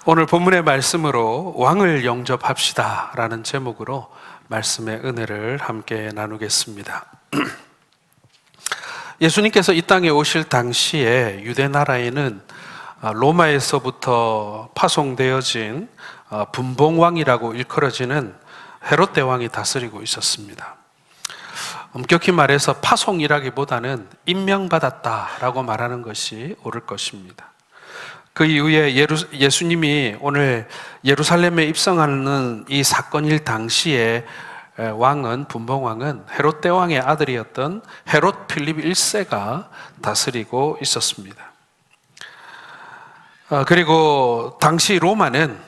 오늘 본문의 말씀으로 왕을 영접합시다 라는 제목으로 말씀의 은혜를 함께 나누겠습니다. 예수님께서 이 땅에 오실 당시에 유대 나라에는 로마에서부터 파송되어진 분봉왕이라고 일컬어지는 헤롯 대왕이 다스리고 있었습니다. 엄격히 말해서 파송이라기보다는 임명받았다라고 말하는 것이 옳을 것입니다. 그 이후에 예수님이 오늘 예루살렘에 입성하는 이 사건일 당시에 분봉왕은 헤롯 대왕의 아들이었던 헤롯 필립 1세가 다스리고 있었습니다. 그리고 당시 로마는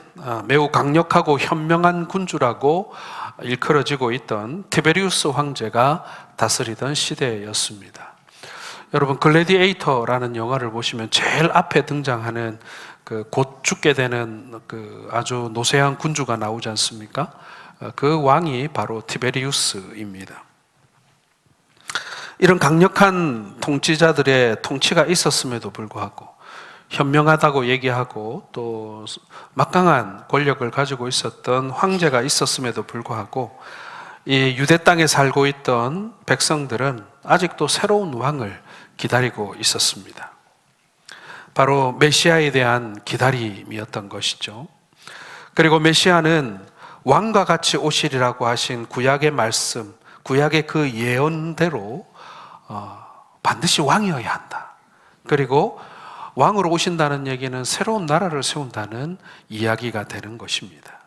매우 강력하고 현명한 군주라고 일컬어지고 있던 티베리우스 황제가 다스리던 시대였습니다. 여러분, 글래디에이터라는 영화를 보시면 제일 앞에 등장하는 곧 죽게 되는 아주 노쇠한 군주가 나오지 않습니까? 그 왕이 바로 티베리우스입니다. 이런 강력한 통치자들의 통치가 있었음에도 불구하고, 현명하다고 얘기하고 또 막강한 권력을 가지고 있었던 황제가 있었음에도 불구하고, 이 유대 땅에 살고 있던 백성들은 아직도 새로운 왕을 기다리고 있었습니다. 바로 메시아에 대한 기다림이었던 것이죠. 그리고 메시아는 왕과 같이 오시리라고 하신 구약의 말씀, 구약의 그 예언대로 반드시 왕이어야 한다. 그리고 왕으로 오신다는 얘기는 새로운 나라를 세운다는 이야기가 되는 것입니다.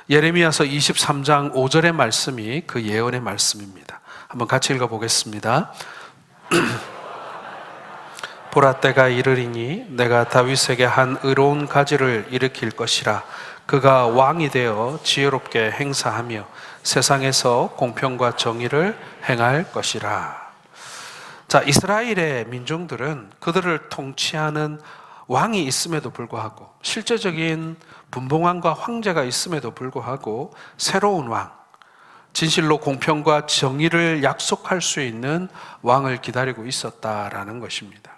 예레미야서 23장 5절의 말씀이 그 예언의 말씀입니다. 한번 같이 읽어보겠습니다. 보라, 때가 이르리니 내가 다윗에게 한 의로운 가지를 일으킬 것이라. 그가 왕이 되어 지혜롭게 행사하며 세상에서 공평과 정의를 행할 것이라. 자, 이스라엘의 민중들은 그들을 통치하는 왕이 있음에도 불구하고, 실제적인 분봉왕과 황제가 있음에도 불구하고 새로운 왕, 진실로 공평과 정의를 약속할 수 있는 왕을 기다리고 있었다라는 것입니다.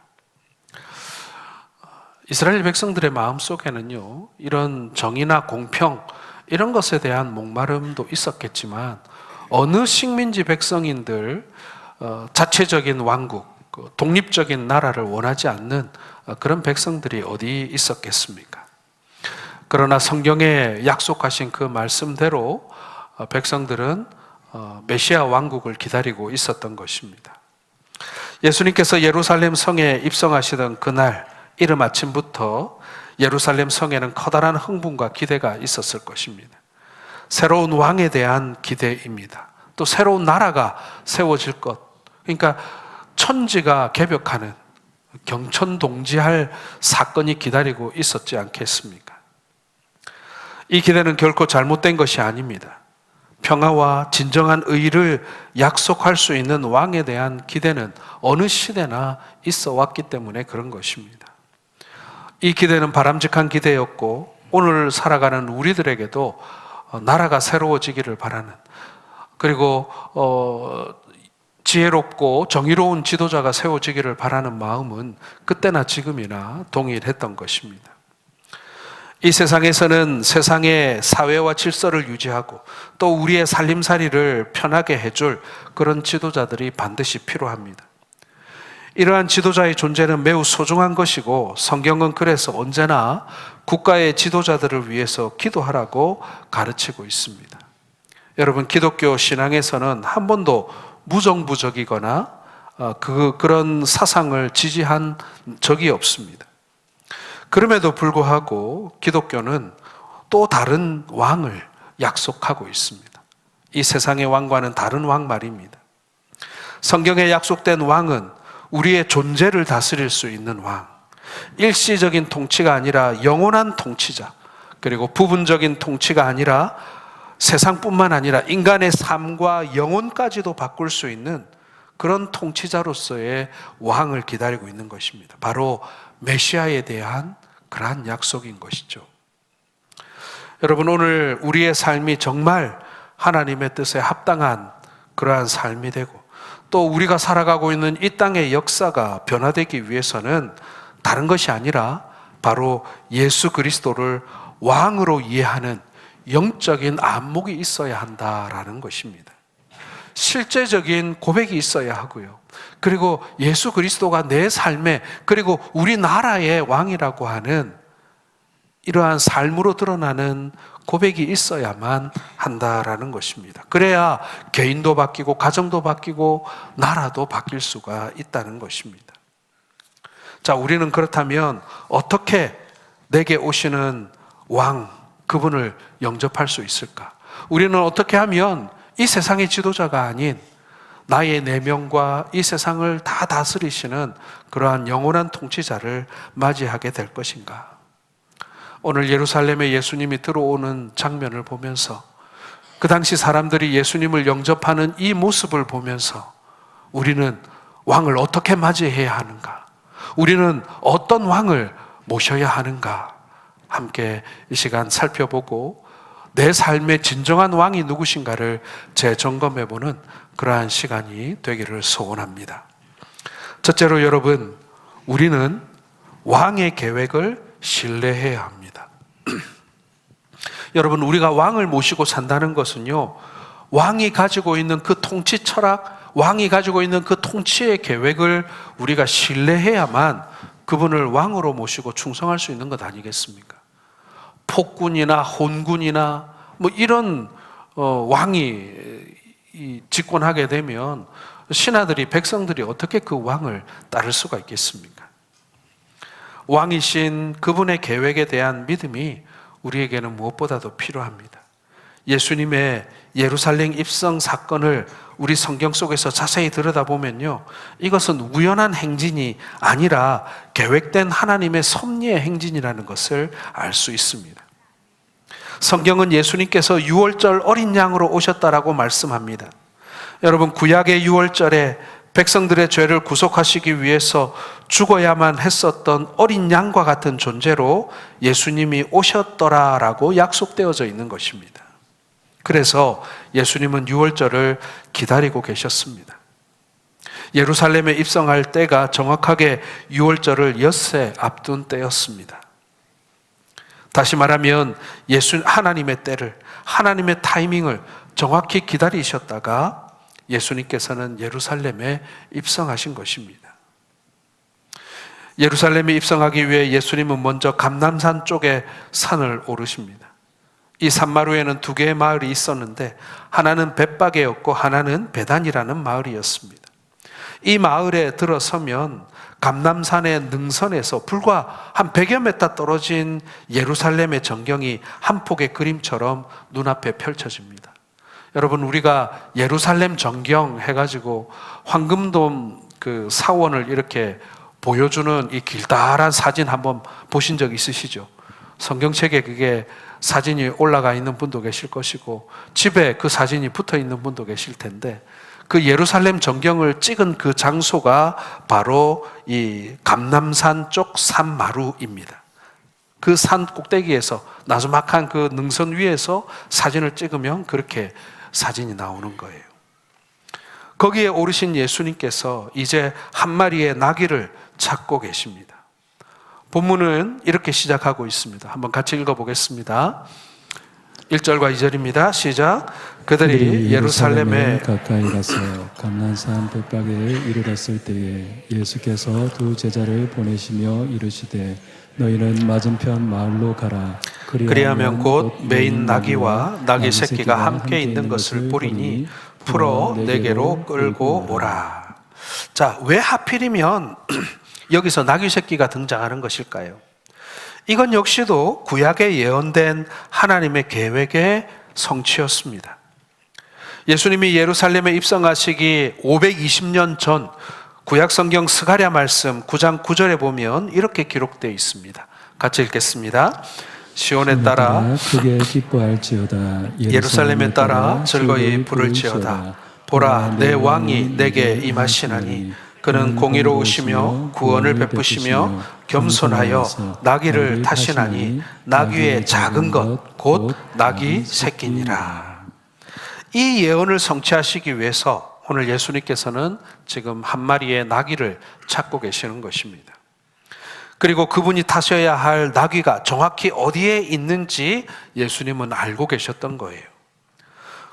이스라엘 백성들의 마음속에는요, 이런 정의나 공평, 이런 것에 대한 목마름도 있었겠지만, 어느 식민지 백성인들 자체적인 왕국, 독립적인 나라를 원하지 않는 그런 백성들이 어디 있었겠습니까? 그러나 성경에 약속하신 그 말씀대로 백성들은 메시아 왕국을 기다리고 있었던 것입니다. 예수님께서 예루살렘 성에 입성하시던 그날 이른 아침부터 예루살렘 성에는 커다란 흥분과 기대가 있었을 것입니다. 새로운 왕에 대한 기대입니다. 또 새로운 나라가 세워질 것, 그러니까 천지가 개벽하는, 경천동지할 사건이 기다리고 있었지 않겠습니까? 이 기대는 결코 잘못된 것이 아닙니다. 평화와 진정한 의를 약속할 수 있는 왕에 대한 기대는 어느 시대나 있어 왔기 때문에 그런 것입니다. 이 기대는 바람직한 기대였고, 오늘 살아가는 우리들에게도 나라가 새로워지기를 바라는, 그리고 지혜롭고 정의로운 지도자가 세워지기를 바라는 마음은 그때나 지금이나 동일했던 것입니다. 이 세상에서는 세상의 사회와 질서를 유지하고 또 우리의 살림살이를 편하게 해줄 그런 지도자들이 반드시 필요합니다. 이러한 지도자의 존재는 매우 소중한 것이고, 성경은 그래서 언제나 국가의 지도자들을 위해서 기도하라고 가르치고 있습니다. 여러분, 기독교 신앙에서는 한 번도 무정부적이거나 그런 사상을 지지한 적이 없습니다. 그럼에도 불구하고 기독교는 또 다른 왕을 약속하고 있습니다. 이 세상의 왕과는 다른 왕 말입니다. 성경에 약속된 왕은 우리의 존재를 다스릴 수 있는 왕, 일시적인 통치가 아니라 영원한 통치자, 그리고 부분적인 통치가 아니라 세상뿐만 아니라 인간의 삶과 영혼까지도 바꿀 수 있는 그런 통치자로서의 왕을 기다리고 있는 것입니다. 바로 메시아에 대한 그러한 약속인 것이죠. 여러분, 오늘 우리의 삶이 정말 하나님의 뜻에 합당한 그러한 삶이 되고, 또 우리가 살아가고 있는 이 땅의 역사가 변화되기 위해서는 다른 것이 아니라 바로 예수 그리스도를 왕으로 이해하는 영적인 안목이 있어야 한다라는 것입니다. 실제적인 고백이 있어야 하고요. 그리고 예수 그리스도가 내 삶에, 그리고 우리나라의 왕이라고 하는 이러한 삶으로 드러나는 고백이 있어야만 한다라는 것입니다. 그래야 개인도 바뀌고 가정도 바뀌고 나라도 바뀔 수가 있다는 것입니다. 자, 우리는 그렇다면 어떻게 내게 오시는 왕, 그분을 영접할 수 있을까? 우리는 어떻게 하면 이 세상의 지도자가 아닌 나의 내면과 이 세상을 다 다스리시는 그러한 영원한 통치자를 맞이하게 될 것인가? 오늘 예루살렘에 예수님이 들어오는 장면을 보면서, 그 당시 사람들이 예수님을 영접하는 이 모습을 보면서 우리는 왕을 어떻게 맞이해야 하는가? 우리는 어떤 왕을 모셔야 하는가? 함께 이 시간 살펴보고 내 삶의 진정한 왕이 누구신가를 재점검해보는 그러한 시간이 되기를 소원합니다. 첫째로 여러분, 우리는 왕의 계획을 신뢰해야 합니다. 여러분, 우리가 왕을 모시고 산다는 것은요, 왕이 가지고 있는 그 통치 철학, 왕이 가지고 있는 그 통치의 계획을 우리가 신뢰해야만 그분을 왕으로 모시고 충성할 수 있는 것 아니겠습니까? 폭군이나 혼군이나 뭐 이런 왕이 집권하게 되면 신하들이, 백성들이 어떻게 그 왕을 따를 수가 있겠습니까? 왕이신 그분의 계획에 대한 믿음이 우리에게는 무엇보다도 필요합니다. 예수님의 예루살렘 입성 사건을 우리 성경 속에서 자세히 들여다보면요, 이것은 우연한 행진이 아니라 계획된 하나님의 섭리의 행진이라는 것을 알 수 있습니다. 성경은 예수님께서 유월절 어린 양으로 오셨다라고 말씀합니다. 여러분, 구약의 유월절에 백성들의 죄를 구속하시기 위해서 죽어야만 했었던 어린 양과 같은 존재로 예수님이 오셨더라라고 약속되어져 있는 것입니다. 그래서 예수님은 유월절을 기다리고 계셨습니다. 예루살렘에 입성할 때가 정확하게 유월절을 엿새 앞둔 때였습니다. 다시 말하면 하나님의 때를, 하나님의 타이밍을 정확히 기다리셨다가 예수님께서는 예루살렘에 입성하신 것입니다. 예루살렘에 입성하기 위해 예수님은 먼저 감람산 쪽에 산을 오르십니다. 이 산마루에는 두 개의 마을이 있었는데 하나는 벳박이었고 하나는 베단이라는 마을이었습니다. 이 마을에 들어서면 감람산의 능선에서 불과 한 100여 미터 떨어진 예루살렘의 전경이 한 폭의 그림처럼 눈앞에 펼쳐집니다. 여러분, 우리가 예루살렘 전경 해가지고 황금돔 그 사원을 이렇게 보여주는 이 길다란 사진 한번 보신 적 있으시죠? 성경책에 그게 사진이 올라가 있는 분도 계실 것이고 집에 그 사진이 붙어 있는 분도 계실 텐데, 그 예루살렘 전경을 찍은 그 장소가 바로 이 감람산 쪽 산마루입니다. 그 산 꼭대기에서 나주막한 그 능선 위에서 사진을 찍으면 그렇게 사진이 나오는 거예요. 거기에 오르신 예수님께서 이제 한 마리의 나귀를 찾고 계십니다. 본문은 이렇게 시작하고 있습니다. 한번 같이 읽어보겠습니다. 1절과 2절입니다. 시작. 그들이 예루살렘에 가까이 가서 감람산 벳박에 이르렀을 때에 예수께서 두 제자를 보내시며 이르시되 너희는 맞은편 마을로 가라. 그리하면 곧 매인 나귀와 나귀 새끼가 함께 있는 것을 보리니 풀어 내게로 끌고 오라. 자, 왜 하필이면 여기서 나귀 새끼가 등장하는 것일까요? 이건 역시도 구약에 예언된 하나님의 계획의 성취였습니다. 예수님이 예루살렘에 입성하시기 520년 전 구약 성경 스가랴 말씀 9장 9절에 보면 이렇게 기록되어 있습니다. 같이 읽겠습니다. 시온에 따라 크게 기뻐할지어다. 예루살렘에 따라 즐거이 부를지어다. 보라, 내 왕이 내게 임하시나니 그는 공의로우시며 구원을 베푸시며 겸손하여 나귀를 타시나니 나귀의 작은 것 곧 나귀 새끼니라. 이 예언을 성취하시기 위해서 오늘 예수님께서는 지금 한 마리의 나귀를 찾고 계시는 것입니다. 그리고 그분이 타셔야 할 나귀가 정확히 어디에 있는지 예수님은 알고 계셨던 거예요.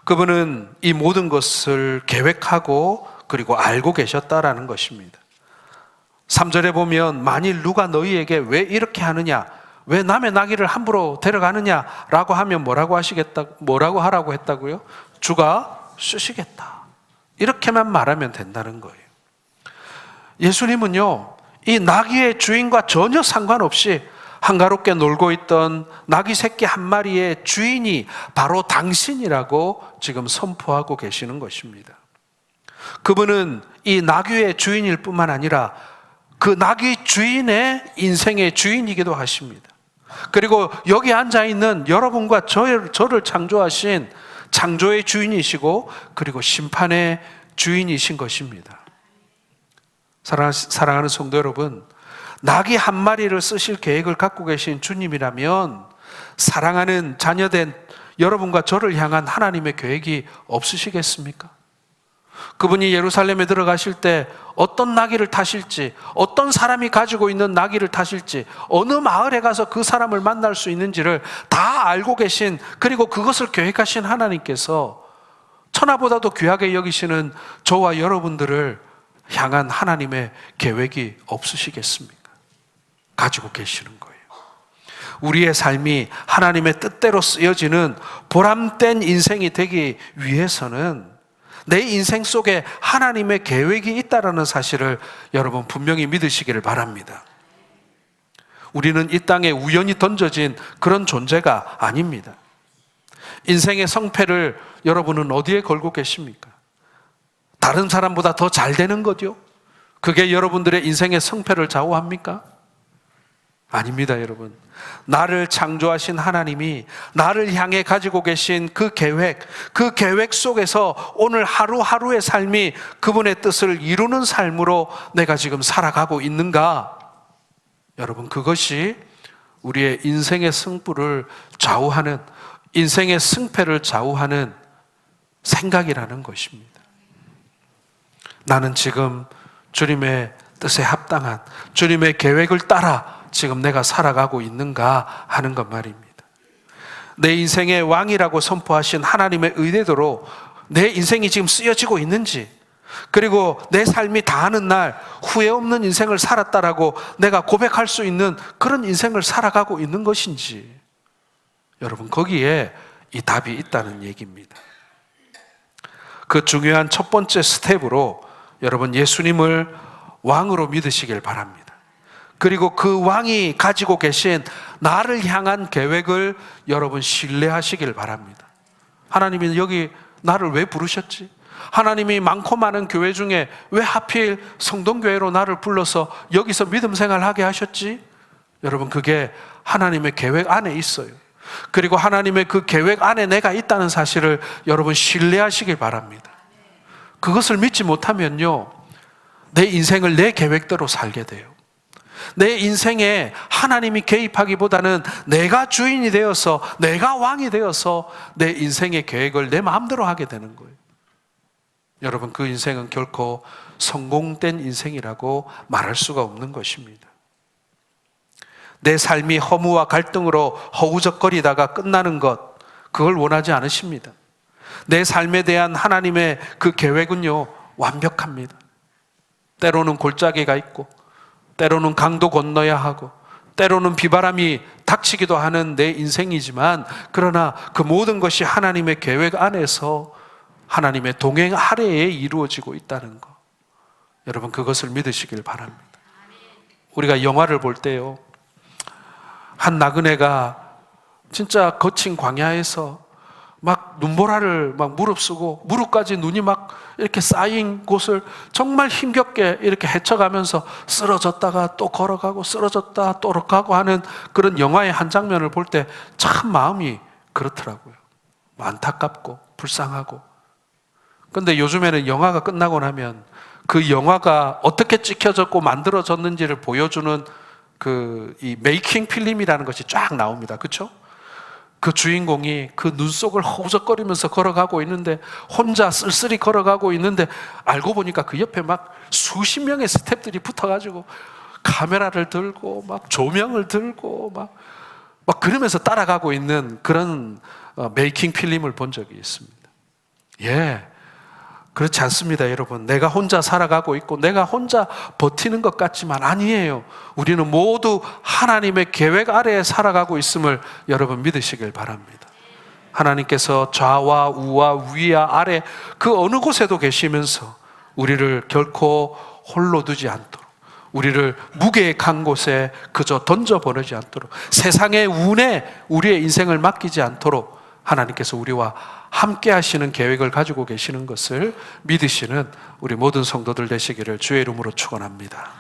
그분은 이 모든 것을 계획하고 그리고 알고 계셨다라는 것입니다. 3절에 보면 만일 누가 너희에게 왜 이렇게 하느냐, 왜 남의 나귀를 함부로 데려가느냐라고 하면 뭐라고 하라고 했다고요? 주가 쓰시겠다. 이렇게만 말하면 된다는 거예요. 예수님은요, 이 나귀의 주인과 전혀 상관없이 한가롭게 놀고 있던 나귀 새끼 한 마리의 주인이 바로 당신이라고 지금 선포하고 계시는 것입니다. 그분은 이 나귀의 주인일 뿐만 아니라 그 나귀 주인의 인생의 주인이기도 하십니다. 그리고 여기 앉아있는 여러분과 저를 창조하신 창조의 주인이시고 그리고 심판의 주인이신 것입니다. 사랑하는 성도 여러분, 나귀 한 마리를 쓰실 계획을 갖고 계신 주님이라면 사랑하는 자녀된 여러분과 저를 향한 하나님의 계획이 없으시겠습니까? 그분이 예루살렘에 들어가실 때 어떤 나귀를 타실지, 어떤 사람이 가지고 있는 나귀를 타실지, 어느 마을에 가서 그 사람을 만날 수 있는지를 다 알고 계신, 그리고 그것을 계획하신 하나님께서 천하보다도 귀하게 여기시는 저와 여러분들을 향한 하나님의 계획이 없으시겠습니까? 가지고 계시는 거예요. 우리의 삶이 하나님의 뜻대로 쓰여지는 보람된 인생이 되기 위해서는 내 인생 속에 하나님의 계획이 있다는 사실을 여러분 분명히 믿으시기를 바랍니다. 우리는 이 땅에 우연히 던져진 그런 존재가 아닙니다. 인생의 성패를 여러분은 어디에 걸고 계십니까? 다른 사람보다 더 잘 되는 거죠? 그게 여러분들의 인생의 성패를 좌우합니까? 아닙니다, 여러분. 나를 창조하신 하나님이 나를 향해 가지고 계신 그 계획 속에서 오늘 하루하루의 삶이 그분의 뜻을 이루는 삶으로 내가 지금 살아가고 있는가? 여러분, 그것이 우리의 인생의 승부를 좌우하는, 인생의 승패를 좌우하는 생각이라는 것입니다. 나는 지금 주님의 뜻에 합당한, 주님의 계획을 따라 지금 내가 살아가고 있는가 하는 것 말입니다. 내 인생의 왕이라고 선포하신 하나님의 의대로 내 인생이 지금 쓰여지고 있는지, 그리고 내 삶이 다하는 날 후회 없는 인생을 살았다라고 내가 고백할 수 있는 그런 인생을 살아가고 있는 것인지, 여러분, 거기에 이 답이 있다는 얘기입니다. 그 중요한 첫 번째 스텝으로 여러분 예수님을 왕으로 믿으시길 바랍니다. 그리고 그 왕이 가지고 계신 나를 향한 계획을 여러분 신뢰하시길 바랍니다. 하나님이 여기 나를 왜 부르셨지? 하나님이 많고 많은 교회 중에 왜 하필 성동교회로 나를 불러서 여기서 믿음 생활하게 하셨지? 여러분, 그게 하나님의 계획 안에 있어요. 그리고 하나님의 그 계획 안에 내가 있다는 사실을 여러분 신뢰하시길 바랍니다. 그것을 믿지 못하면요, 내 인생을 내 계획대로 살게 돼요. 내 인생에 하나님이 개입하기보다는 내가 주인이 되어서, 내가 왕이 되어서 내 인생의 계획을 내 마음대로 하게 되는 거예요. 여러분, 그 인생은 결코 성공된 인생이라고 말할 수가 없는 것입니다. 내 삶이 허무와 갈등으로 허우적거리다가 끝나는 것, 그걸 원하지 않으십니다. 내 삶에 대한 하나님의 그 계획은요, 완벽합니다. 때로는 골짜기가 있고, 때로는 강도 건너야 하고, 때로는 비바람이 닥치기도 하는 내 인생이지만, 그러나 그 모든 것이 하나님의 계획 안에서 하나님의 동행 아래에 이루어지고 있다는 것, 여러분, 그것을 믿으시길 바랍니다. 우리가 영화를 볼 때요, 한 나그네가 진짜 거친 광야에서 막 눈보라를 막 무릅쓰고 무릎까지 눈이 막 이렇게 쌓인 곳을 정말 힘겹게 이렇게 헤쳐가면서 쓰러졌다가 또 걸어가고 쓰러졌다 또 걸어가고 하는 그런 영화의 한 장면을 볼 때 참 마음이 그렇더라고요. 안타깝고 불쌍하고. 그런데 요즘에는 영화가 끝나고 나면 그 영화가 어떻게 찍혀졌고 만들어졌는지를 보여주는 이 메이킹 필름이라는 것이 쫙 나옵니다. 그렇죠? 그 주인공이 그 눈 속을 허우적거리면서 걸어가고 있는데, 혼자 쓸쓸히 걸어가고 있는데, 알고 보니까 그 옆에 막 수십 명의 스태프들이 붙어가지고 카메라를 들고 막 조명을 들고 막 그러면서 따라가고 있는 그런 메이킹 필름을 본 적이 있습니다. 예, 그렇지 않습니다, 여러분. 내가 혼자 살아가고 있고 내가 혼자 버티는 것 같지만 아니에요. 우리는 모두 하나님의 계획 아래에 살아가고 있음을 여러분 믿으시길 바랍니다. 하나님께서 좌와 우와 위와 아래 그 어느 곳에도 계시면서 우리를 결코 홀로 두지 않도록, 우리를 무게의 간 곳에 그저 던져버리지 않도록, 세상의 운에 우리의 인생을 맡기지 않도록 하나님께서 우리와 함께 하시는 계획을 가지고 계시는 것을 믿으시는 우리 모든 성도들 되시기를 주의 이름으로 축원합니다.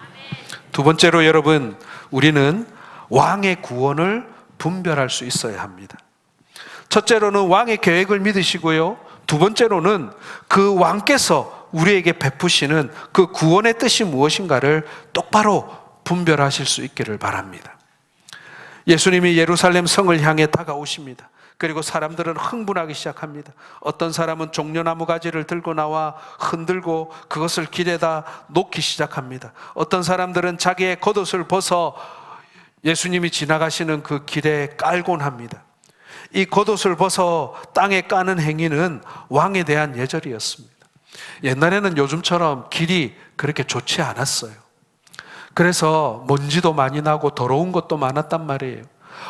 두 번째로 여러분, 우리는 왕의 구원을 분별할 수 있어야 합니다. 첫째로는 왕의 계획을 믿으시고요, 두 번째로는 그 왕께서 우리에게 베푸시는 그 구원의 뜻이 무엇인가를 똑바로 분별하실 수 있기를 바랍니다. 예수님이 예루살렘 성을 향해 다가오십니다. 그리고 사람들은 흥분하기 시작합니다. 어떤 사람은 종려나무 가지를 들고 나와 흔들고 그것을 길에다 놓기 시작합니다. 어떤 사람들은 자기의 겉옷을 벗어 예수님이 지나가시는 그 길에 깔곤 합니다. 이 겉옷을 벗어 땅에 까는 행위는 왕에 대한 예절이었습니다. 옛날에는 요즘처럼 길이 그렇게 좋지 않았어요. 그래서 먼지도 많이 나고 더러운 것도 많았단 말이에요.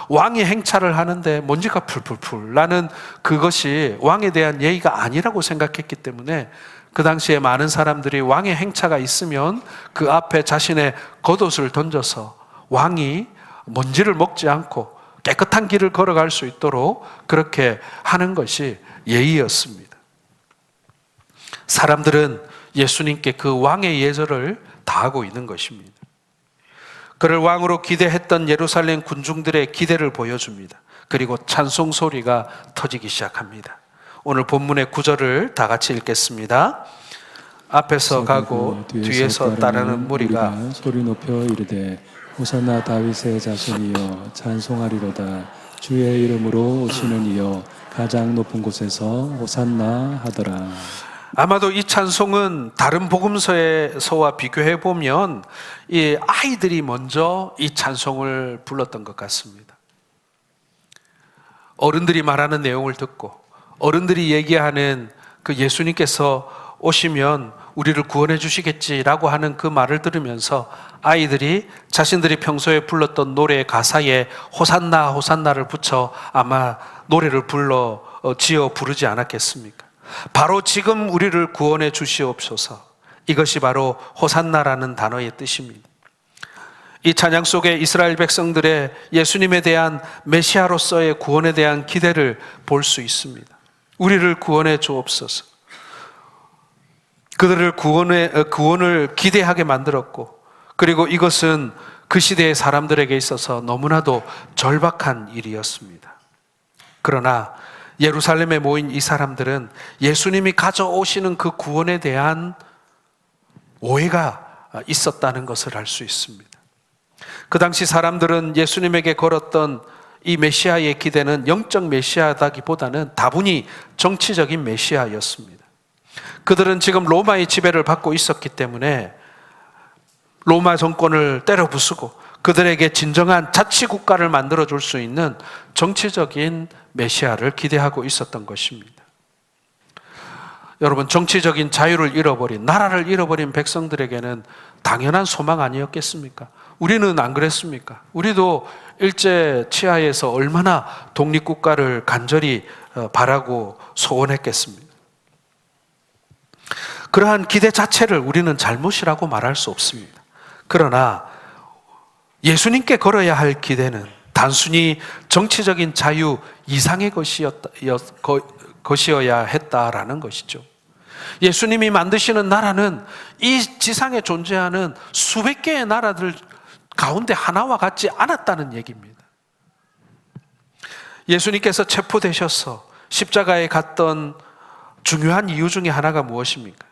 왕이 행차를 하는데 먼지가 풀풀풀 나는 그것이 왕에 대한 예의가 아니라고 생각했기 때문에 그 당시에 많은 사람들이 왕의 행차가 있으면 그 앞에 자신의 겉옷을 던져서 왕이 먼지를 먹지 않고 깨끗한 길을 걸어갈 수 있도록 그렇게 하는 것이 예의였습니다. 사람들은 예수님께 그 왕의 예절을 다하고 있는 것입니다. 그를 왕으로 기대했던 예루살렘 군중들의 기대를 보여줍니다. 그리고 찬송 소리가 터지기 시작합니다. 오늘 본문의 9절을 다 같이 읽겠습니다. 앞에서 가고 뒤에서 따르는 무리가 소리 높여 이르되 호산나 다윗의 자손이여 찬송하리로다. 주의 이름으로 오시는 이여 가장 높은 곳에서 호산나 하더라. 아마도 이 찬송은 다른 복음서에서와 비교해 보면 이 아이들이 먼저 이 찬송을 불렀던 것 같습니다. 어른들이 말하는 내용을 듣고 어른들이 얘기하는 그 예수님께서 오시면 우리를 구원해 주시겠지라고 하는 그 말을 들으면서 아이들이 자신들이 평소에 불렀던 노래의 가사에 호산나 호산나를 붙여 아마 노래를 지어 부르지 않았겠습니까? 바로 지금 우리를 구원해 주시옵소서. 이것이 바로 호산나라는 단어의 뜻입니다. 이 찬양 속에 이스라엘 백성들의 예수님에 대한 메시아로서의 구원에 대한 기대를 볼 수 있습니다. 우리를 구원해 주옵소서. 그들을 구원을 기대하게 만들었고, 그리고 이것은 그 시대의 사람들에게 있어서 너무나도 절박한 일이었습니다. 그러나 예루살렘에 모인 이 사람들은 예수님이 가져오시는 그 구원에 대한 오해가 있었다는 것을 알 수 있습니다. 그 당시 사람들은 예수님에게 걸었던 이 메시아의 기대는 영적 메시아다기보다는 다분히 정치적인 메시아였습니다. 그들은 지금 로마의 지배를 받고 있었기 때문에 로마 정권을 때려 부수고 그들에게 진정한 자치국가를 만들어줄 수 있는 정치적인 메시아를 기대하고 있었던 것입니다. 여러분, 정치적인 자유를 잃어버린, 나라를 잃어버린 백성들에게는 당연한 소망 아니었겠습니까? 우리는 안 그랬습니까? 우리도 일제 치하에서 얼마나 독립국가를 간절히 바라고 소원했겠습니까? 그러한 기대 자체를 우리는 잘못이라고 말할 수 없습니다. 그러나 예수님께 걸어야 할 기대는 단순히 정치적인 자유 이상의 것이어야 했다라는 것이죠. 예수님이 만드시는 나라는 이 지상에 존재하는 수백 개의 나라들 가운데 하나와 같지 않았다는 얘기입니다. 예수님께서 체포되셔서 십자가에 갔던 중요한 이유 중에 하나가 무엇입니까?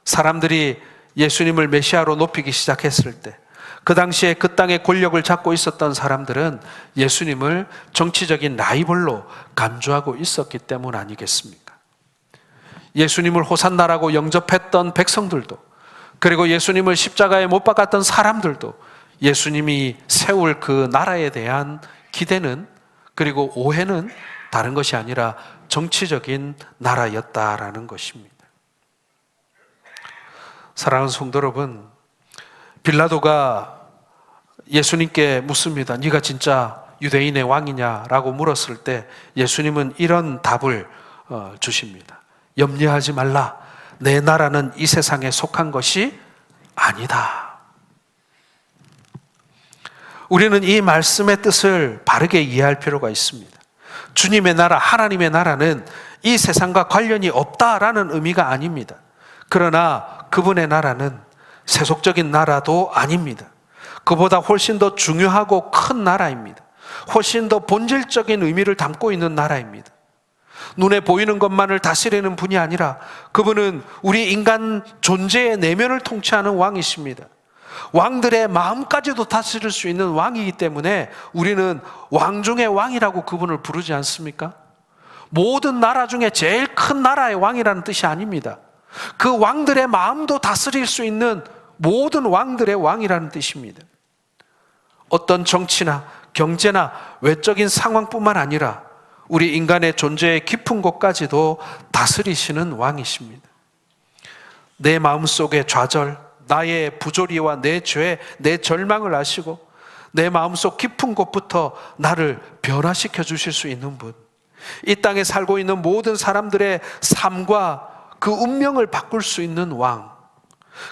사람들이 예수님을 메시아로 높이기 시작했을 때 그 당시에 그 땅의 권력을 잡고 있었던 사람들은 예수님을 정치적인 라이벌로 간주하고 있었기 때문 아니겠습니까? 예수님을 호산나라고 영접했던 백성들도, 그리고 예수님을 십자가에 못 박았던 사람들도 예수님이 세울 그 나라에 대한 기대는, 그리고 오해는 다른 것이 아니라 정치적인 나라였다라는 것입니다. 사랑하는 성도 여러분, 빌라도가 예수님께 묻습니다. 네가 진짜 유대인의 왕이냐라고 물었을 때 예수님은 이런 답을 주십니다. 염려하지 말라. 내 나라는 이 세상에 속한 것이 아니다. 우리는 이 말씀의 뜻을 바르게 이해할 필요가 있습니다. 주님의 나라, 하나님의 나라는 이 세상과 관련이 없다라는 의미가 아닙니다. 그러나 그분의 나라는 세속적인 나라도 아닙니다. 그보다 훨씬 더 중요하고 큰 나라입니다. 훨씬 더 본질적인 의미를 담고 있는 나라입니다. 눈에 보이는 것만을 다스리는 분이 아니라 그분은 우리 인간 존재의 내면을 통치하는 왕이십니다. 왕들의 마음까지도 다스릴 수 있는 왕이기 때문에 우리는 왕 중의 왕이라고 그분을 부르지 않습니까? 모든 나라 중에 제일 큰 나라의 왕이라는 뜻이 아닙니다. 그 왕들의 마음도 다스릴 수 있는 모든 왕들의 왕이라는 뜻입니다. 어떤 정치나 경제나 외적인 상황뿐만 아니라 우리 인간의 존재의 깊은 곳까지도 다스리시는 왕이십니다. 내 마음속의 좌절, 나의 부조리와 내 죄, 내 절망을 아시고 내 마음속 깊은 곳부터 나를 변화시켜 주실 수 있는 분, 이 땅에 살고 있는 모든 사람들의 삶과 그 운명을 바꿀 수 있는 왕,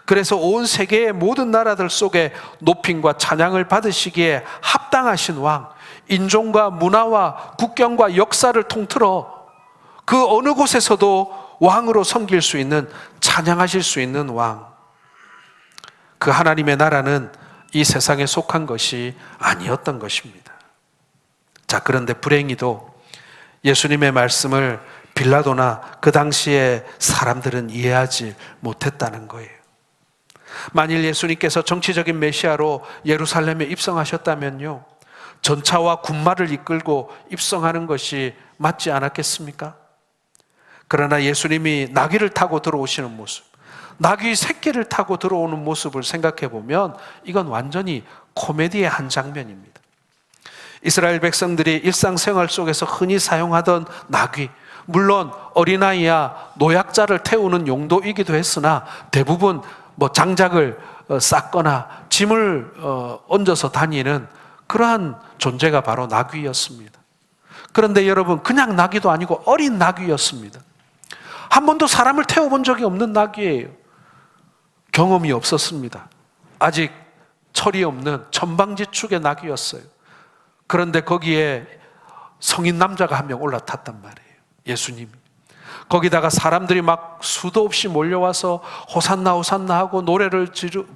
그래서 온 세계의 모든 나라들 속에 높임과 찬양을 받으시기에 합당하신 왕, 인종과 문화와 국경과 역사를 통틀어 그 어느 곳에서도 왕으로 섬길 수 있는, 찬양하실 수 있는 왕, 그 하나님의 나라는 이 세상에 속한 것이 아니었던 것입니다. 자, 그런데 불행히도 예수님의 말씀을 빌라도나 그 당시의 사람들은 이해하지 못했다는 거예요. 만일 예수님께서 정치적인 메시아로 예루살렘에 입성하셨다면요, 전차와 군마를 이끌고 입성하는 것이 맞지 않았겠습니까? 그러나 예수님이 나귀를 타고 들어오시는 모습, 나귀 새끼를 타고 들어오는 모습을 생각해 보면 이건 완전히 코미디의 한 장면입니다. 이스라엘 백성들이 일상생활 속에서 흔히 사용하던 나귀, 물론 어린아이야 노약자를 태우는 용도이기도 했으나 대부분 장작을 쌓거나 짐을 얹어서 다니는 그러한 존재가 바로 나귀였습니다. 그런데 여러분, 그냥 나귀도 아니고 어린 나귀였습니다. 한 번도 사람을 태워본 적이 없는 나귀예요. 경험이 없었습니다. 아직 철이 없는 천방지축의 나귀였어요. 그런데 거기에 성인 남자가 한 명 올라탔단 말이에요. 예수님이. 거기다가 사람들이 막 수도 없이 몰려와서 호산나 호산나 하고 노래를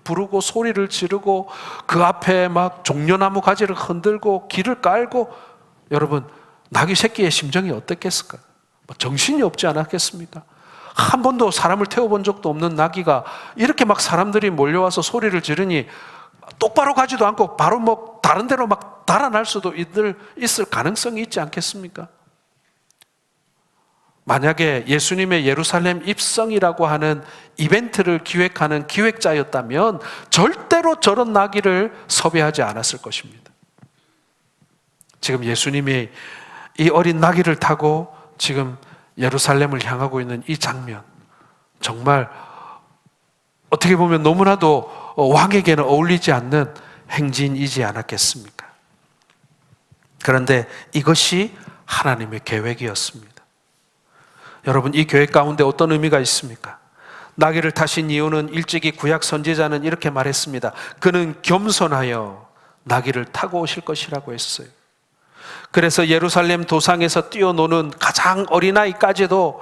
부르고 소리를 지르고 그 앞에 막 종려나무 가지를 흔들고 길을 깔고, 여러분, 나귀 새끼의 심정이 어떻겠을까? 정신이 없지 않았겠습니까? 한 번도 사람을 태워본 적도 없는 나귀가 이렇게 막 사람들이 몰려와서 소리를 지르니 똑바로 가지도 않고 바로 다른 데로 막 달아날 수도 있을 가능성이 있지 않겠습니까? 만약에 예수님의 예루살렘 입성이라고 하는 이벤트를 기획하는 기획자였다면 절대로 저런 나귀를 섭외하지 않았을 것입니다. 지금 예수님이 이 어린 나귀를 타고 지금 예루살렘을 향하고 있는 이 장면, 정말 어떻게 보면 너무나도 왕에게는 어울리지 않는 행진이지 않았겠습니까? 그런데 이것이 하나님의 계획이었습니다. 여러분, 이 계획 가운데 어떤 의미가 있습니까? 나귀를 타신 이유는 일찍이 구약 선지자는 이렇게 말했습니다. 그는 겸손하여 나귀를 타고 오실 것이라고 했어요. 그래서 예루살렘 도상에서 뛰어노는 가장 어린아이까지도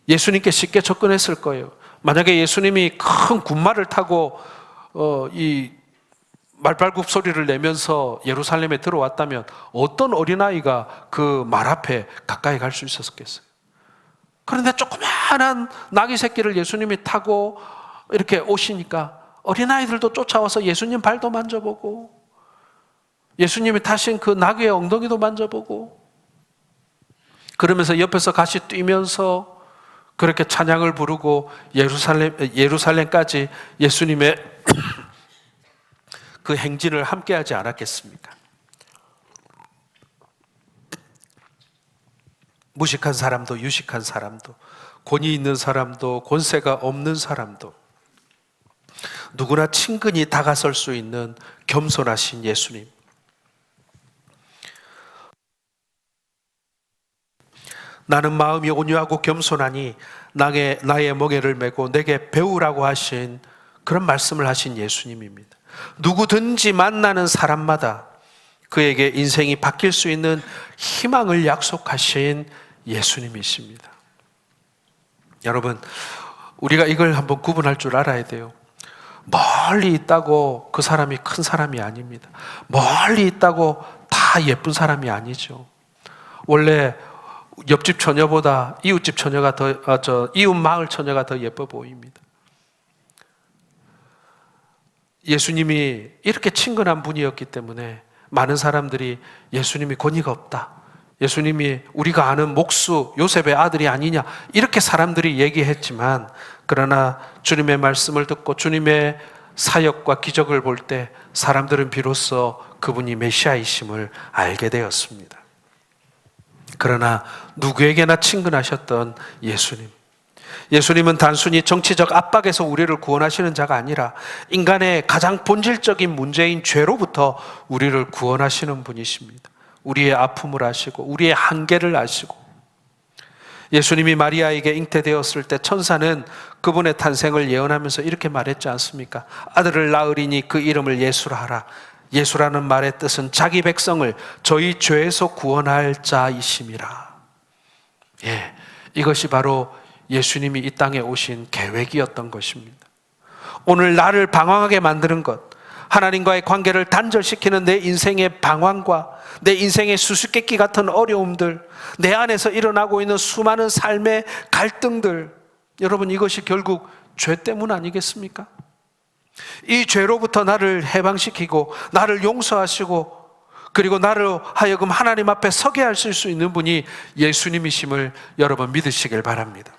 예수님께 쉽게 접근했을 거예요. 만약에 예수님이 큰 군마를 타고 이 말발굽 소리를 내면서 예루살렘에 들어왔다면 어떤 어린아이가 그 말 앞에 가까이 갈 수 있었겠어요? 그런데 조그마한 나귀 새끼를 예수님이 타고 이렇게 오시니까 어린아이들도 쫓아와서 예수님 발도 만져보고 예수님이 타신 그 나귀의 엉덩이도 만져보고 그러면서 옆에서 같이 뛰면서 그렇게 찬양을 부르고 예루살렘까지 예수님의 그 행진을 함께하지 않았겠습니까? 무식한 사람도 유식한 사람도 권위 있는 사람도 권세가 없는 사람도 누구나 친근히 다가설 수 있는 겸손하신 예수님. 나는 마음이 온유하고 겸손하니 나의 멍에를 메고 내게 배우라고 하신 그런 말씀을 하신 예수님입니다. 누구든지 만나는 사람마다 그에게 인생이 바뀔 수 있는 희망을 약속하신 예수님이십니다. 여러분, 우리가 이걸 한번 구분할 줄 알아야 돼요. 멀리 있다고 그 사람이 큰 사람이 아닙니다. 멀리 있다고 다 예쁜 사람이 아니죠. 원래 옆집 처녀보다 이웃집 처녀가 이웃 마을 처녀가 더 예뻐 보입니다. 예수님이 이렇게 친근한 분이었기 때문에 많은 사람들이 예수님이 권위가 없다, 예수님이 우리가 아는 목수 요셉의 아들이 아니냐, 이렇게 사람들이 얘기했지만, 그러나 주님의 말씀을 듣고 주님의 사역과 기적을 볼 때 사람들은 비로소 그분이 메시아이심을 알게 되었습니다. 그러나 누구에게나 친근하셨던 예수님, 예수님은 단순히 정치적 압박에서 우리를 구원하시는 자가 아니라 인간의 가장 본질적인 문제인 죄로부터 우리를 구원하시는 분이십니다. 우리의 아픔을 아시고 우리의 한계를 아시고, 예수님이 마리아에게 잉태되었을 때 천사는 그분의 탄생을 예언하면서 이렇게 말했지 않습니까? 아들을 낳으리니 그 이름을 예수라 하라. 예수라는 말의 뜻은 자기 백성을 저희 죄에서 구원할 자이심이라. 이것이 바로 예수님이 이 땅에 오신 계획이었던 것입니다. 오늘 나를 방황하게 만드는 것, 하나님과의 관계를 단절시키는 내 인생의 방황과 내 인생의 수수께끼 같은 어려움들, 내 안에서 일어나고 있는 수많은 삶의 갈등들, 여러분, 이것이 결국 죄 때문 아니겠습니까? 이 죄로부터 나를 해방시키고 나를 용서하시고 그리고 나를 하여금 하나님 앞에 서게 하실 수 있는 분이 예수님이심을 여러분 믿으시길 바랍니다.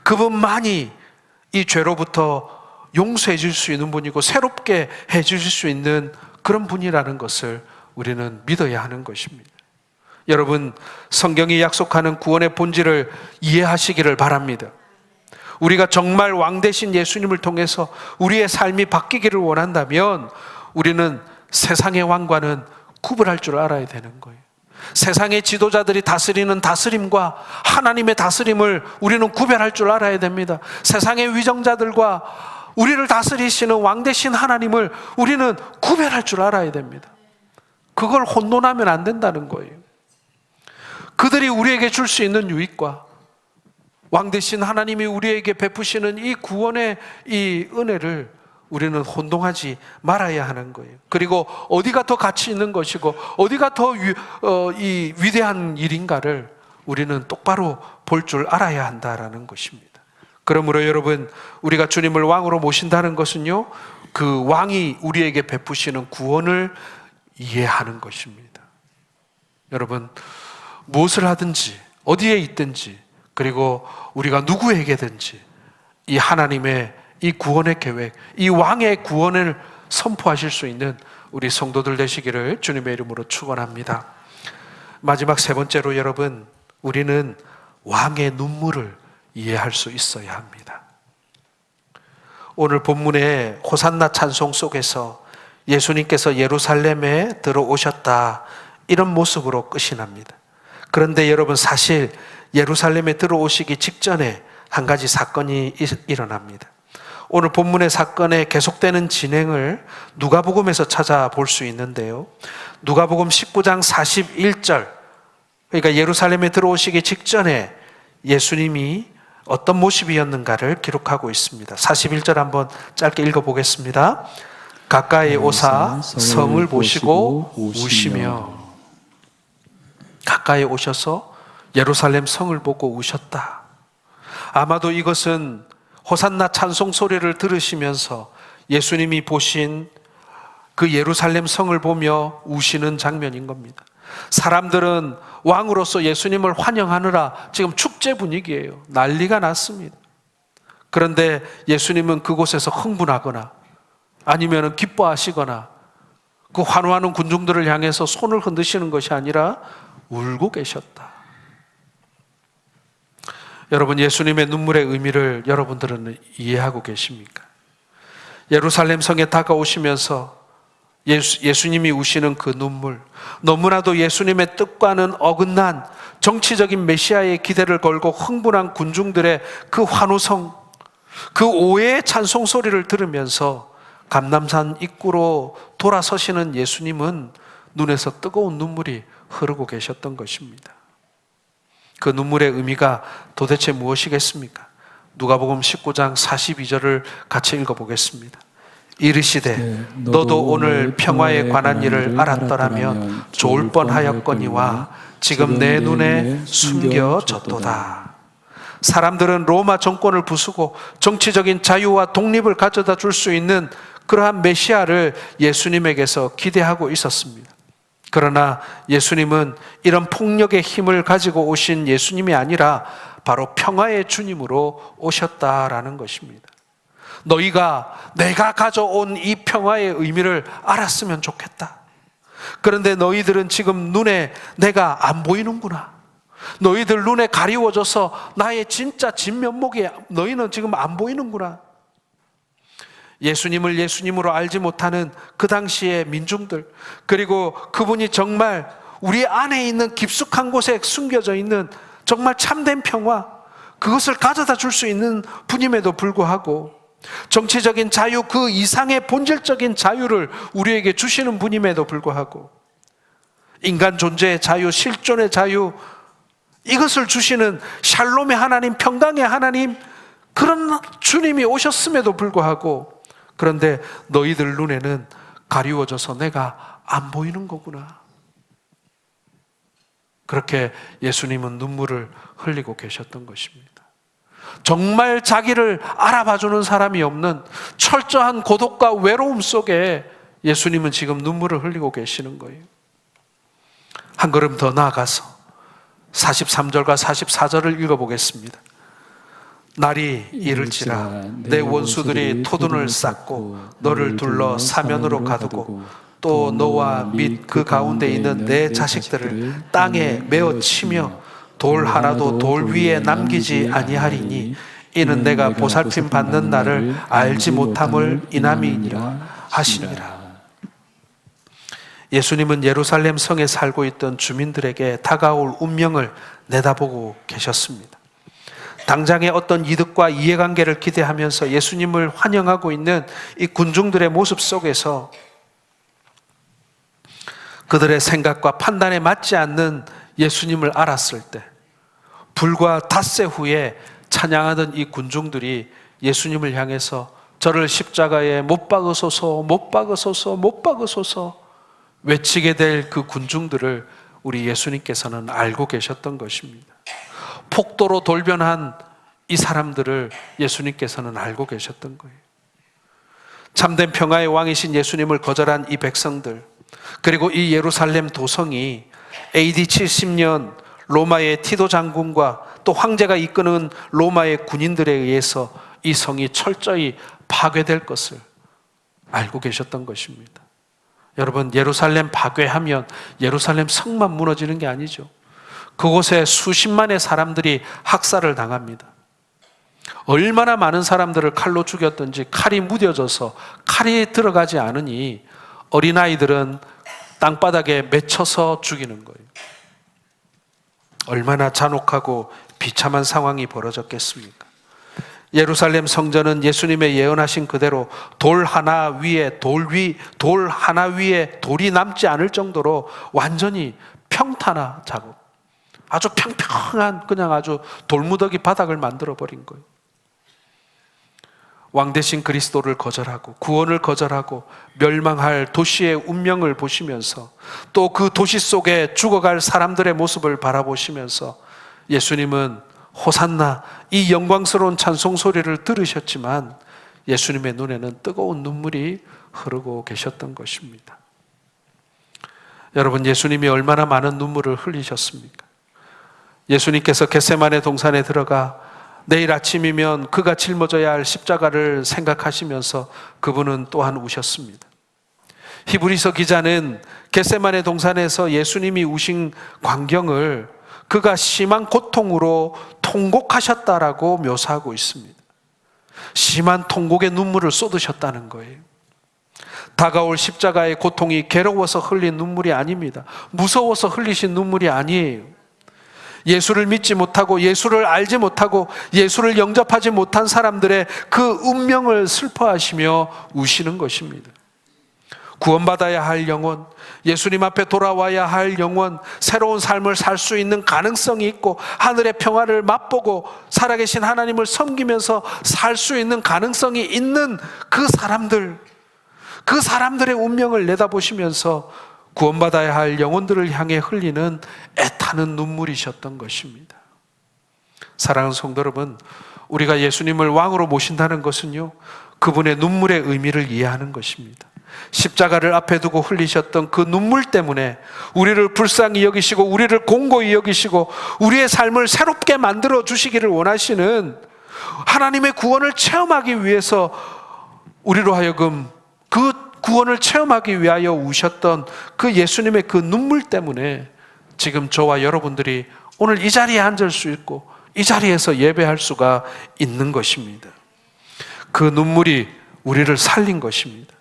그분만이 이 죄로부터 용서해 줄 수 있는 분이고 새롭게 해 주실 수 있는 그런 분이라는 것을 우리는 믿어야 하는 것입니다. 여러분, 성경이 약속하는 구원의 본질을 이해하시기를 바랍니다. 우리가 정말 왕 되신 예수님을 통해서 우리의 삶이 바뀌기를 원한다면 우리는 세상의 왕과는 구분할 줄 알아야 되는 거예요. 세상의 지도자들이 다스리는 다스림과 하나님의 다스림을 우리는 구별할 줄 알아야 됩니다. 세상의 위정자들과 우리를 다스리시는 왕 되신 하나님을 우리는 구별할 줄 알아야 됩니다. 그걸 혼돈하면 안 된다는 거예요. 그들이 우리에게 줄 수 있는 유익과 왕 되신 하나님이 우리에게 베푸시는 이 구원의 이 은혜를 우리는 혼동하지 말아야 하는 거예요. 그리고 어디가 더 가치 있는 것이고 어디가 더 이 위대한 일인가를 우리는 똑바로 볼 줄 알아야 한다라는 것입니다. 그러므로 여러분, 우리가 주님을 왕으로 모신다는 것은요, 그 왕이 우리에게 베푸시는 구원을 이해하는 것입니다. 여러분, 무엇을 하든지 어디에 있든지 그리고 우리가 누구에게든지 이 하나님의 이 구원의 계획, 이 왕의 구원을 선포하실 수 있는 우리 성도들 되시기를 주님의 이름으로 축원합니다. 마지막 세 번째로 여러분, 우리는 왕의 눈물을 이해할 수 있어야 합니다. 오늘 본문의 호산나 찬송 속에서 예수님께서 예루살렘에 들어오셨다, 이런 모습으로 끝이 납니다. 그런데 여러분, 사실 예루살렘에 들어오시기 직전에 한 가지 사건이 일어납니다. 오늘 본문의 사건의 계속되는 진행을 누가복음에서 찾아볼 수 있는데요, 누가복음 19장 41절, 그러니까 예루살렘에 들어오시기 직전에 예수님이 어떤 모습이었는가를 기록하고 있습니다. 41절 한번 짧게 읽어보겠습니다. 가까이 오사 성을 보시고 우시며, 가까이 오셔서 예루살렘 성을 보고 우셨다. 아마도 이것은 호산나 찬송 소리를 들으시면서 예수님이 보신 그 예루살렘 성을 보며 우시는 장면인 겁니다. 사람들은 왕으로서 예수님을 환영하느라 지금 축제 분위기예요. 난리가 났습니다. 그런데 예수님은 그곳에서 흥분하거나 아니면 기뻐하시거나 그 환호하는 군중들을 향해서 손을 흔드시는 것이 아니라 울고 계셨다. 여러분, 예수님의 눈물의 의미를 여러분들은 이해하고 계십니까? 예루살렘 성에 다가오시면서 예수님이 우시는 그 눈물, 너무나도 예수님의 뜻과는 어긋난 정치적인 메시아의 기대를 걸고 흥분한 군중들의 그 환호성, 그 오해의 찬송 소리를 들으면서 감람산 입구로 돌아서시는 예수님은 눈에서 뜨거운 눈물이 흐르고 계셨던 것입니다. 그 눈물의 의미가 도대체 무엇이겠습니까? 누가복음 19장 42절을 같이 읽어보겠습니다. 이르시되 너도 오늘 평화에 관한 일을 알았더라면 좋을 뻔하였거니와 지금 내 눈에 숨겨졌도다. 사람들은 로마 정권을 부수고 정치적인 자유와 독립을 가져다 줄 수 있는 그러한 메시아를 예수님에게서 기대하고 있었습니다. 그러나 예수님은 이런 폭력의 힘을 가지고 오신 예수님이 아니라 바로 평화의 주님으로 오셨다라는 것입니다. 너희가 내가 가져온 이 평화의 의미를 알았으면 좋겠다. 그런데 너희들은 지금 눈에 내가 안 보이는구나. 너희들 눈에 가리워져서 나의 진짜 진면목이 너희는 지금 안 보이는구나. 예수님을 예수님으로 알지 못하는 그 당시의 민중들, 그리고 그분이 정말 우리 안에 있는 깊숙한 곳에 숨겨져 있는 정말 참된 평화, 그것을 가져다 줄 수 있는 분임에도 불구하고 정치적인 자유 그 이상의 본질적인 자유를 우리에게 주시는 분임에도 불구하고 인간 존재의 자유, 실존의 자유, 이것을 주시는 샬롬의 하나님, 평강의 하나님, 그런 주님이 오셨음에도 불구하고 그런데 너희들 눈에는 가리워져서 내가 안 보이는 거구나. 그렇게 예수님은 눈물을 흘리고 계셨던 것입니다. 정말 자기를 알아봐주는 사람이 없는 철저한 고독과 외로움 속에 예수님은 지금 눈물을 흘리고 계시는 거예요. 한 걸음 더 나아가서 43절과 44절을 읽어보겠습니다. 날이 이를지라 내 원수들이 토둔을 쌓고 너를 둘러 사면으로 가두고 또 너와 및 그 가운데 있는 내 자식들을 땅에 메어 치며 돌 하나도 돌 위에 남기지 아니하리니 이는 내가 보살핌 받는 날을 알지 못함을 인함이니라 하시니라. 예수님은 예루살렘 성에 살고 있던 주민들에게 다가올 운명을 내다보고 계셨습니다. 당장의 어떤 이득과 이해관계를 기대하면서 예수님을 환영하고 있는 이 군중들의 모습 속에서 그들의 생각과 판단에 맞지 않는 예수님을 알았을 때 불과 닷새 후에 찬양하던 이 군중들이 예수님을 향해서 저를 십자가에 못 박으소서, 못 박으소서, 못 박으소서 외치게 될 그 군중들을 우리 예수님께서는 알고 계셨던 것입니다. 폭도로 돌변한 이 사람들을 예수님께서는 알고 계셨던 거예요. 참된 평화의 왕이신 예수님을 거절한 이 백성들, 그리고 이 예루살렘 도성이 AD 70년 로마의 티도 장군과 또 황제가 이끄는 로마의 군인들에 의해서 이 성이 철저히 파괴될 것을 알고 계셨던 것입니다. 여러분, 예루살렘 파괴하면 예루살렘 성만 무너지는 게 아니죠. 그곳에 수십만의 사람들이 학살을 당합니다. 얼마나 많은 사람들을 칼로 죽였든지 칼이 무뎌져서 칼이 들어가지 않으니 어린아이들은 땅바닥에 맺혀서 죽이는 거예요. 얼마나 잔혹하고 비참한 상황이 벌어졌겠습니까? 예루살렘 성전은 예수님의 예언하신 그대로 돌 하나 위에 돌이 남지 않을 정도로 완전히 평탄화자고 아주 평평한 그냥 아주 돌무더기 바닥을 만들어 버린 거예요. 왕 대신 그리스도를 거절하고 구원을 거절하고 멸망할 도시의 운명을 보시면서 또 그 도시 속에 죽어갈 사람들의 모습을 바라보시면서 예수님은 호산나 이 영광스러운 찬송 소리를 들으셨지만 예수님의 눈에는 뜨거운 눈물이 흐르고 계셨던 것입니다. 여러분, 예수님이 얼마나 많은 눈물을 흘리셨습니까? 예수님께서 겟세마네 동산에 들어가 내일 아침이면 그가 짊어져야 할 십자가를 생각하시면서 그분은 또한 우셨습니다. 히브리서 기자는 겟세마네 동산에서 예수님이 우신 광경을 그가 심한 고통으로 통곡하셨다라고 묘사하고 있습니다. 심한 통곡의 눈물을 쏟으셨다는 거예요. 다가올 십자가의 고통이 괴로워서 흘린 눈물이 아닙니다. 무서워서 흘리신 눈물이 아니에요. 예수를 믿지 못하고 예수를 알지 못하고 예수를 영접하지 못한 사람들의 그 운명을 슬퍼하시며 우시는 것입니다. 구원받아야 할 영혼, 예수님 앞에 돌아와야 할 영혼, 새로운 삶을 살 수 있는 가능성이 있고 하늘의 평화를 맛보고 살아계신 하나님을 섬기면서 살 수 있는 가능성이 있는 그 사람들의 운명을 내다보시면서 구원받아야 할 영혼들을 향해 흘리는 애타는 눈물이셨던 것입니다. 사랑하는 성도 여러분, 우리가 예수님을 왕으로 모신다는 것은요, 그분의 눈물의 의미를 이해하는 것입니다. 십자가를 앞에 두고 흘리셨던 그 눈물 때문에 우리를 불쌍히 여기시고 우리를 공고히 여기시고 우리의 삶을 새롭게 만들어 주시기를 원하시는 하나님의 구원을 체험하기 위해서 우리로 하여금 그 구원을 체험하기 위하여 우셨던 그 예수님의 그 눈물 때문에 지금 저와 여러분들이 오늘 이 자리에 앉을 수 있고 이 자리에서 예배할 수가 있는 것입니다. 그 눈물이 우리를 살린 것입니다.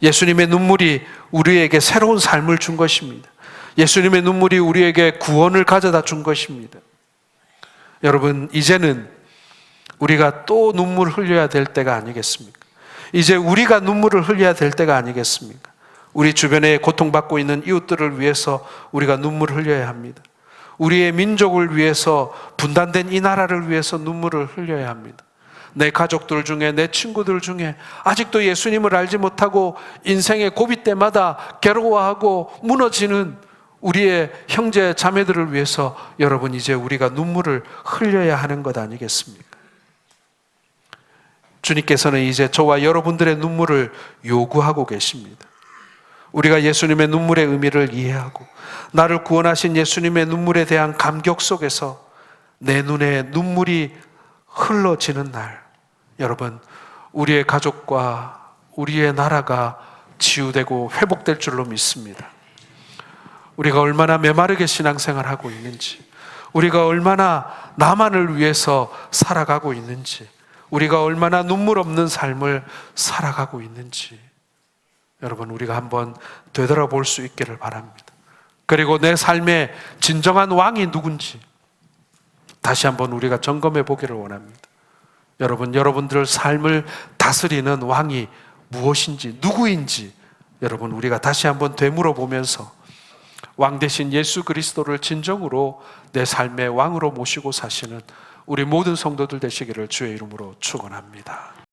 예수님의 눈물이 우리에게 새로운 삶을 준 것입니다. 예수님의 눈물이 우리에게 구원을 가져다 준 것입니다. 여러분, 이제는 우리가 또 눈물을 흘려야 될 때가 아니겠습니까? 이제 우리가 눈물을 흘려야 될 때가 아니겠습니까? 우리 주변에 고통받고 있는 이웃들을 위해서 우리가 눈물을 흘려야 합니다. 우리의 민족을 위해서, 분단된 이 나라를 위해서 눈물을 흘려야 합니다. 내 가족들 중에, 내 친구들 중에 아직도 예수님을 알지 못하고 인생의 고비 때마다 괴로워하고 무너지는 우리의 형제 자매들을 위해서 여러분, 이제 우리가 눈물을 흘려야 하는 것 아니겠습니까? 주님께서는 이제 저와 여러분들의 눈물을 요구하고 계십니다. 우리가 예수님의 눈물의 의미를 이해하고 나를 구원하신 예수님의 눈물에 대한 감격 속에서 내 눈에 눈물이 흘러지는 날, 여러분, 우리의 가족과 우리의 나라가 치유되고 회복될 줄로 믿습니다. 우리가 얼마나 메마르게 신앙생활을 하고 있는지, 우리가 얼마나 나만을 위해서 살아가고 있는지, 우리가 얼마나 눈물 없는 삶을 살아가고 있는지 여러분, 우리가 한번 되돌아볼 수 있기를 바랍니다. 그리고 내 삶의 진정한 왕이 누군지 다시 한번 우리가 점검해 보기를 원합니다. 여러분, 여러분들 삶을 다스리는 왕이 무엇인지, 누구인지 여러분, 우리가 다시 한번 되물어 보면서 왕 대신 예수 그리스도를 진정으로 내 삶의 왕으로 모시고 사시는 우리 모든 성도들 되시기를 주의 이름으로 축원합니다.